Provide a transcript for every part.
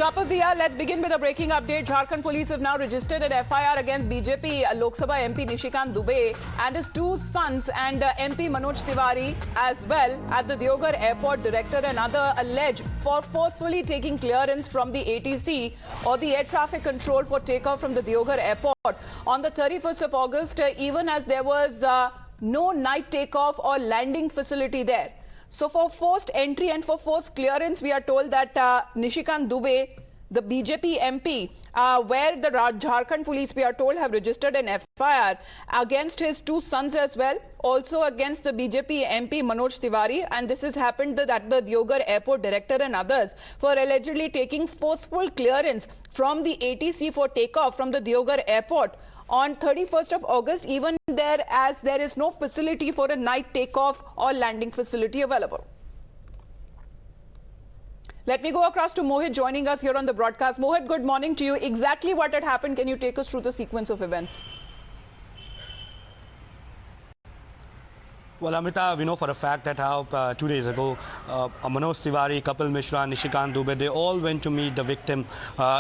Top of the hour, let's begin with a breaking update. Jharkhand Police have now registered an FIR against BJP Lok Sabha MP Nishikant Dubey and his two sons and MP Manoj Tiwari as well at the Deoghar airport. Director and other alleged for forcefully taking clearance from the ATC or the air traffic control for takeoff from the Deoghar airport on the 31st of August, even as there was no night takeoff or landing facility there. So for forced entry and for forced clearance, we are told that Nishikant Dubey, the BJP MP, where the Jharkhand Police, we are told, have registered an FIR against his two sons as well, also against the BJP MP Manoj Tiwari, and this has happened at the Deoghar airport director and others for allegedly taking forceful clearance from the ATC for takeoff from the Deoghar airport on 31st of August, even there as there is no facility for a night takeoff or landing facility available. Let me go across to Mohit joining us here on the broadcast. Mohit, good morning to you. Exactly what had happened, can you take us through the sequence of events? Well, Amrita, we know for a fact that how 2 days ago, Manoj Tiwari, Kapil Mishra, Nishikant Dubey, they all went to meet the victim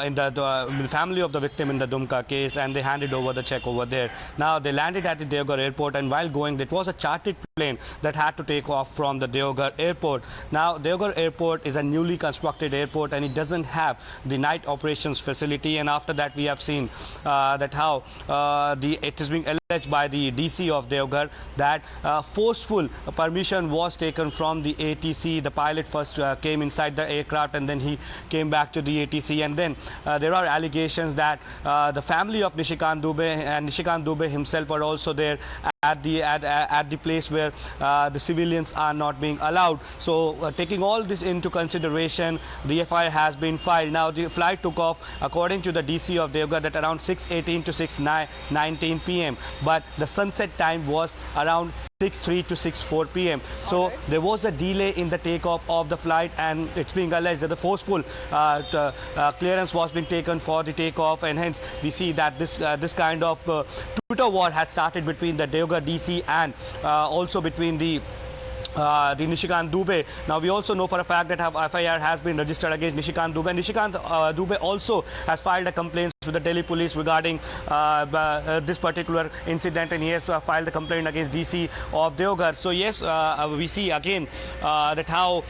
in the family of the victim in the Dumka case, and they handed over the check over there. Now, they landed at the Deoghar airport, and while going, it was a chartered plane that had to take off from the Deoghar airport. Now, Deoghar airport is a newly constructed airport, and it doesn't have the night operations facility. And after that, we have seen that how it is being alleged by the DC of Deoghar that forceful permission was taken from the ATC. The pilot first came inside the aircraft and then he came back to the ATC, and then there are allegations that the family of Nishikant Dubey and Nishikant Dubey himself are also there at the place where the civilians are not being allowed. So taking all this into consideration, the FIR has been filed. Now the flight took off according to the DC of Deoghar at around 6:18 to 6:19 p.m. but the sunset time was around 6:03 to 6:04 p.m. So there was a delay in the takeoff of the flight, and it's being alleged that the forceful clearance was being taken for the takeoff, and hence we see that this kind of Twitter war has started between the Deoghar DC and also between the Nishikant Dubey. Now we also know for a fact that FIR has been registered against Nishikant Dubey. Nishikant Dubey also has filed a complaint with the Delhi police regarding this particular incident, and he has filed a complaint against DC of Deoghar. So yes, we see again that how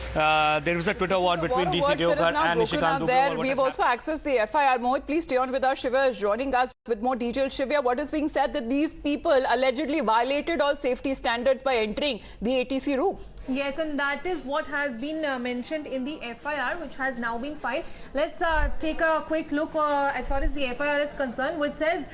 there is a Twitter war between DC Deoghar and Nishikant Dubey. We've also accessed the FIR. Mohit, please stay on with us. Shiva is joining us with more details. Shiva, what is being said that these people allegedly violated all safety standards by entering the ATC room? Yes, and that is what has been mentioned in the FIR, which has now been filed. Let's take a quick look as far as the FIR is concerned, which says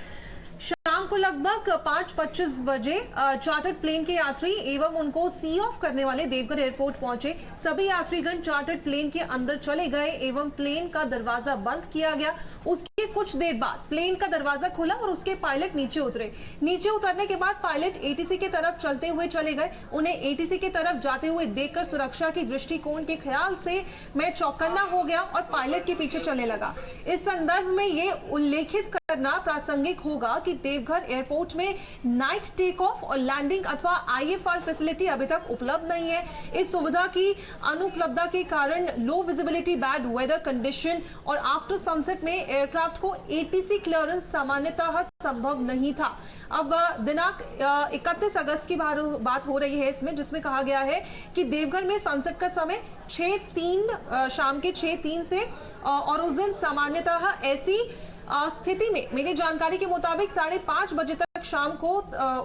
शाम को लगभग 5:25 बजे chartered plane के यात्री एवं उनको सी of करने वाले देवघर एयरपोर्ट पहुंचे। सभी यात्रीगण चार्टर्ड प्लेन के अंदर चले गए एवं प्लेन का दरवाजा बंद किया गया। उसके कुछ देर बाद प्लेन का दरवाजा खुला और उसके पायलट नीचे उतरे। नीचे उतरने के बाद पायलट एटीसी की तरफ चलते हुए चले गए। उन्हें एटीसी की तरफ जाते हुए देखकर सुरक्षा की दृष्टिकोण के ख्याल से मैं चौकन्ना हो गया और पायलट के पीछे चलने लगा। इस संदर्भ में ये उल्लेखित करना प्रासंगिक होगा कि देवघर एयरपोर्ट में नाइट टेक ऑफ और लैंडिंग अथवा IFR फैसिलिटी अभी तक उपलब्ध नहीं है। इस सुविधा की अनुपलब्धता के कारण low visibility, bad weather condition और आफ्टर सनसेट में एयरक्राफ्ट को ATC क्लियरेंस सामान्यतः संभव नहीं था। अब दिनांक 31 अगस्त की बात हो रही है इसमें, जिसमें कहा गया है कि देवघर में सनसेट का समय 6:03 शाम के 6:03 से और उस दिन सामान्यतः ऐसी स्थिति में मेरी जानकारी के मुताबिक 5:30 बजे तक शाम को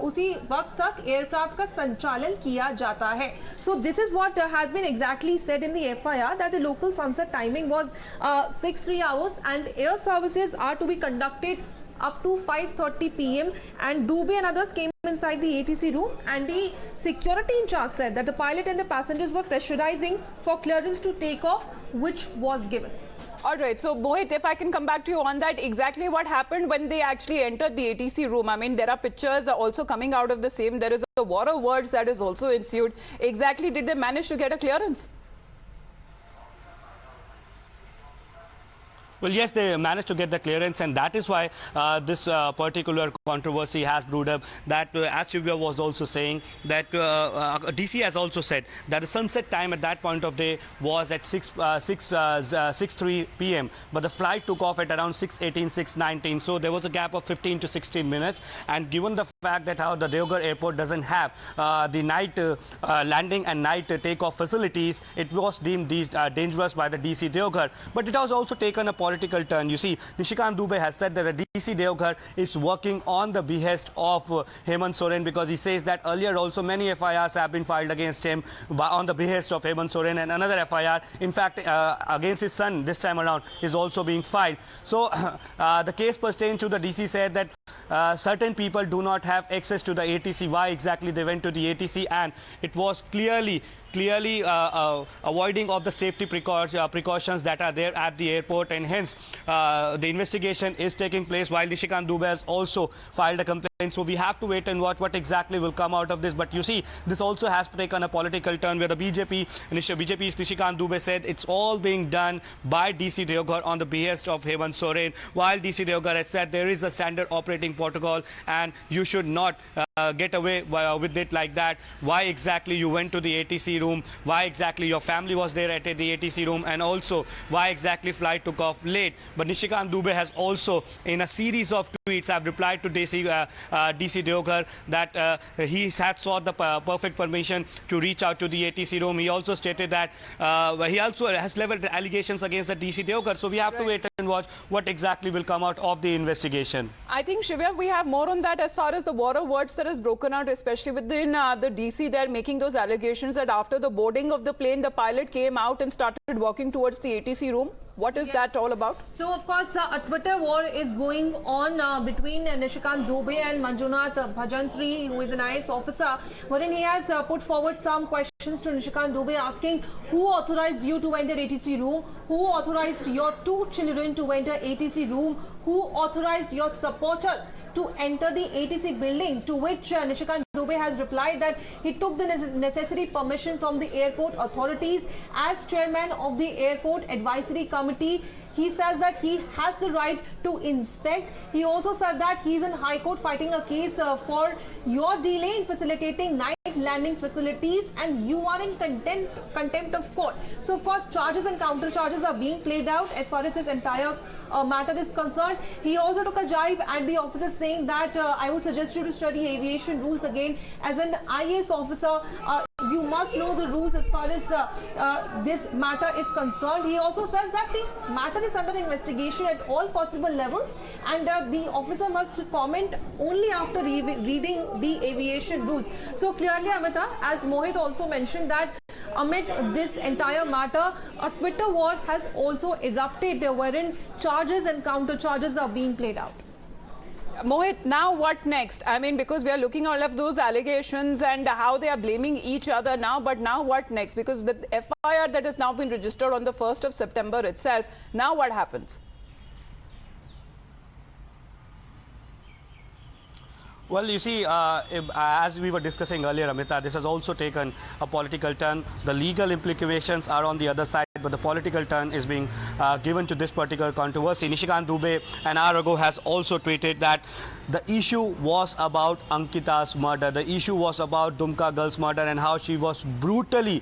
उसी वक्त तक एयरक्राफ्ट का संचालन किया जाता है। So this is what has been exactly said in the FIR that the local sunset timing was 6:03 hours and air services are to be conducted up to 5:30 p.m. and Dubey and others came inside the ATC room, and the security in charge said that the pilot and the passengers were pressurizing for clearance to take off, which was given. All right, so Mohit, if I can come back to you on that, exactly what happened when they actually entered the ATC room? I mean, there are pictures also coming out of the same. There is a war of words that is also ensued. Exactly, did they manage to get a clearance? Well, yes, they managed to get the clearance, and that is why this particular controversy has brewed up. That, as Shivya was also saying, that DC has also said that the sunset time at that point of day was at 6:03 p.m. But the flight took off at around 6:18, 6:19. So there was a gap of 15 to 16 minutes. And given the fact that how the Deoghar airport doesn't have the night landing and night takeoff facilities, it was deemed dangerous by the DC Deoghar. But it has also taken a political turn. You see, Nishikant Dubey has said that the DC Deoghar is working on the behest of Hemant Soren, because he says that earlier also many FIRs have been filed against him on the behest of Hemant Soren, and another FIR, in fact, against his son this time around, is also being filed. So the case pertains to the DC said that certain people do not have access to the ATC. Why exactly they went to the ATC? And it was clearly avoiding of the safety precautions that are there at the airport, and hence the investigation is taking place, while Nishikant Dubey has also filed a complaint. So we have to wait and watch what exactly will come out of this. But you see, this also has taken a political turn, where the BJP's Nishikant Dubey said it's all being done by DC Deoghar on the behest of Hemant Soren, while DC Deoghar has said there is a standard operating protocol and you should not get away with it like that. Why exactly you went to the ATC room, why exactly your family was there at the ATC room, and also why exactly flight took off late. But Nishikant Dubey has also, in a series of tweets, have replied to DC Deoghar that he had sought the perfect permission to reach out to the ATC room. He also stated that he also has leveled allegations against the DC Deoghar. So we have to wait and watch what exactly will come out of the investigation. I think, Shivya, we have more on that as far as the war of words that has broken out, especially within the DC. They're making those allegations that after the boarding of the plane, the pilot came out and started walking towards the ATC room. What is that all about? So, of course, a Twitter war is going on between Nishikant Dubey and Manjunath Bhajantri, who is an IAS officer, wherein he has put forward some questions to Nishikant Dubey, asking who authorized you to enter ATC room, who authorized your 2 children to enter ATC room, who authorized your supporters to enter the ATC building, to which Nishikant Dubey has replied that he took the necessary permission from the airport authorities. As chairman of the airport advisory committee, he says that he has the right to inspect. He also said that he is in High Court fighting a case for your delay in facilitating night landing facilities, and you are in contempt of court. So, of course, charges and counter charges are being played out as far as this entire matter is concerned. He also took a jibe at the officer, saying that I would suggest you to study aviation rules again. As an IAS officer, you must know the rules as far as this matter is concerned. He also says that the matter is under investigation at all possible levels, and the officer must comment only after reading the aviation rules. So clearly, Amita, as Mohit also mentioned, that amid this entire matter, a Twitter war has also erupted, wherein charges and counter charges are being played out. Mohit, now what next? I mean, because we are looking at all of those allegations and how they are blaming each other now, but now what next? Because the FIR that has now been registered on the 1st of September itself, now what happens? Well, you see, as we were discussing earlier, Amita, this has also taken a political turn. The legal implications are on the other side, but the political turn is being given to this particular controversy. Nishikant Dubey an hour ago has also tweeted that the issue was about Ankita's murder. The issue was about Dumka girl's murder, and how she was brutally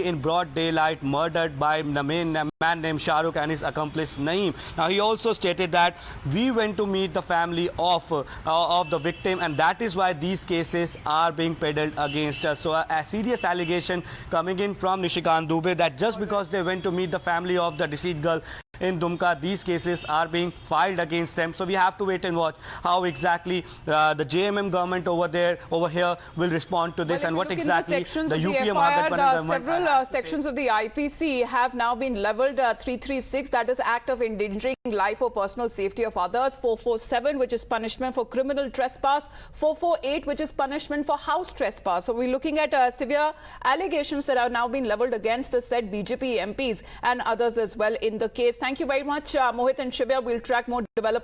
in broad daylight murdered by the man named Shahrukh and his accomplice Naeem. Now, he also stated that we went to meet the family of the victim, and that is why these cases are being peddled against us. So a serious allegation coming in from Nishikant Dubey that just because they went to meet the family of the deceased girl in Dumka, these cases are being filed against them. So we have to wait and watch how exactly the JMM government over here will respond to this, and what exactly the UPM several sections of the IPC have now been leveled. 336, that is Act of Endangering Life or Personal Safety of Others. 447, which is punishment for criminal trespass. 448, which is punishment for house trespass. So we're looking at severe allegations that have now been leveled against the said BJP MPs and others as well in the case. Thank you very much, Mohit and Shivya. We'll track more developments.